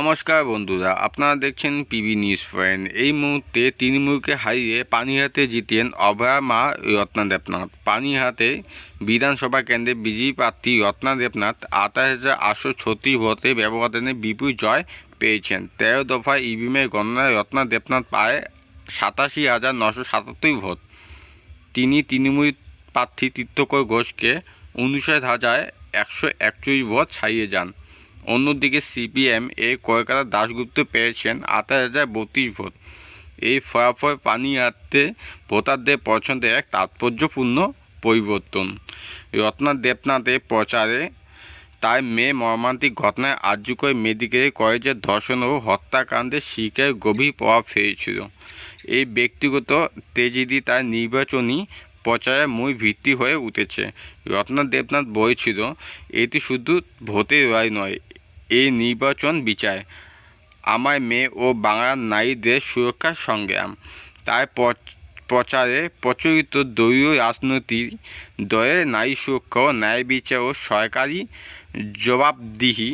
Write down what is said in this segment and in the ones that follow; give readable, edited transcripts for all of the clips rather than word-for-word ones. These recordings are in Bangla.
নমস্কার বন্ধুরা, আপনারা দেখছেন পিবি নিউজ পয়েন্ট। এই মুহূর্তে তৃণমূলকে হারিয়ে পানিহাতে জিতেন অভয়া মা রত্না দেবনাথ। পানিহাতে বিধানসভা কেন্দ্রে বিজেপি প্রার্থী রত্না দেবনাথ 28,836 ভোটে ব্যবধানে বিপুল জয় পেয়েছেন। 13 দফায় ইভিএমের গণনায় রত্না দেবনাথ পায় 87,977 ভোট। তিনি তৃণমূল প্রার্থী তীর্থঙ্কর ঘোষকে 59,141 ভোট ছাড়িয়ে যান। অন্যদিকে সিপিএম এর কলকাতা দাশগুপ্ত পেয়েছেন 28,032 ভোট। এই ফলাফল পানিহাতে ভোটারদের পছন্দের এক তাৎপর্যপূর্ণ পরিবর্তন। রত্না দেবনাথের প্রচারে তার মেয়ে মর্মান্তিক ঘটনায় আরজিকর মেডিকেল কলেজের ধর্ষণ ও হত্যাকাণ্ডের শিকার গভীর প্রভাব ফেলেছিল। এই ব্যক্তিগত ট্র্যাজেডি তার নির্বাচনী প্রচারের মূল ভিত্তি হয়ে উঠেছে। রত্না দেবনাথ বলেছিল, এটি শুধু ভোটের লড়াই নয়, এই নির্বাচন বিচার, আমার মেয়ে ও বাংলার নারীদের সুরক্ষার সংগ্রাম। তার প্রচারে প্রচলিত দলীয় রাজনৈতিক দলের নারী সুরক্ষা ও ন্যায় বিচার ও সরকারি জবাবদিহি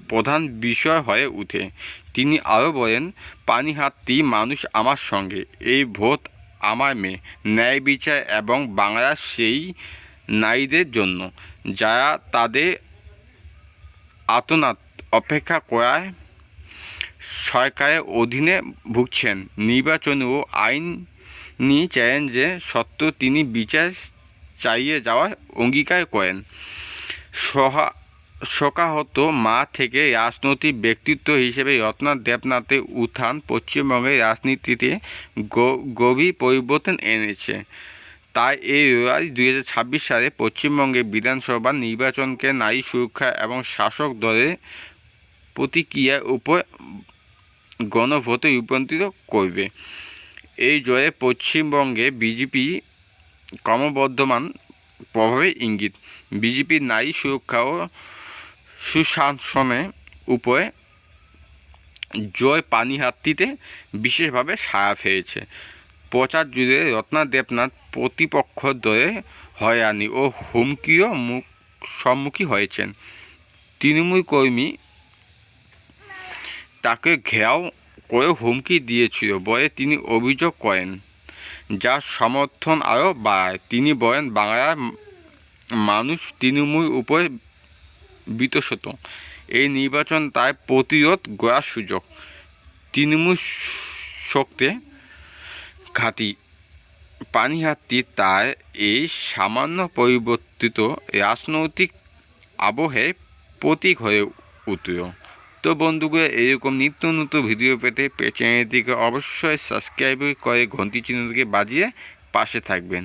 প্রধান বিষয় হয়ে ওঠে। তিনি আরও বলেন, পানিহাটি মানুষ আমার সঙ্গে, এই ভোট আমার মেয়ে, ন্যায় বিচার এবং বাংলার সেই নারীদের জন্য যারা তাদের আর্তনাদ অপেক্ষা করায় সরকারের অধীনে ভুগছেন। নির্বাচনী ও আইনি চ্যালেঞ্জের সত্ত্বেও তিনি বিচার চালিয়ে যাওয়ার অঙ্গীকার করেন। শোকাহত মা থেকে রাজনৈতিক ব্যক্তিত্ব হিসেবে রত্না দেবনাথের উত্থান পশ্চিমবঙ্গের রাজনীতিতে গভীর পরিবর্তন এনেছে। তাই এই লড়াই 2026 সালে পশ্চিমবঙ্গের বিধানসভা নির্বাচনকে নারী সুরক্ষা এবং শাসক দলের প্রতিক্রিয়ার উপর গণভোটে রূপান্তরিত করবে। এই জয়ে পশ্চিমবঙ্গে বিজেপি ক্রমবর্ধমান প্রভাবের ইঙ্গিত। বিজেপির নারী সুরক্ষা ও সুশাসনের উপরে জয় পানিহাটিতে বিশেষভাবে সাড়া ফেলেছে। প্রচার জুড়ে রত্না দেবনাথ প্রতিপক্ষ দলের হয়রানি ও হুমকিও সম্মুখীন হয়েছেন। তৃণমূল কর্মী তাকে ঘেরাও করে হুমকি দিয়েছিল বলে তিনি অভিযোগ করেন, যার সমর্থন আরও বাড়ায়। তিনি বলেন, বাংলার মানুষ তৃণমূল উপরে বিতশত। এই নির্বাচন তার প্রতিরোধ গড়ার সুযোগ। তৃণমূল শক্তি ঘাঁটি পানিহাটি তার এই সামান্য পরিবর্তিত রাজনৈতিক আবহে প্রতীক হয়ে উঠল। তো বন্ধুগুলো, এরকম নিত্য নতুন ভিডিও পেতে চ্যানেলটিকে অবশ্যই সাবস্ক্রাইব করে ঘন্টি চিহ্নটিকে বাজিয়ে পাশে থাকবেন।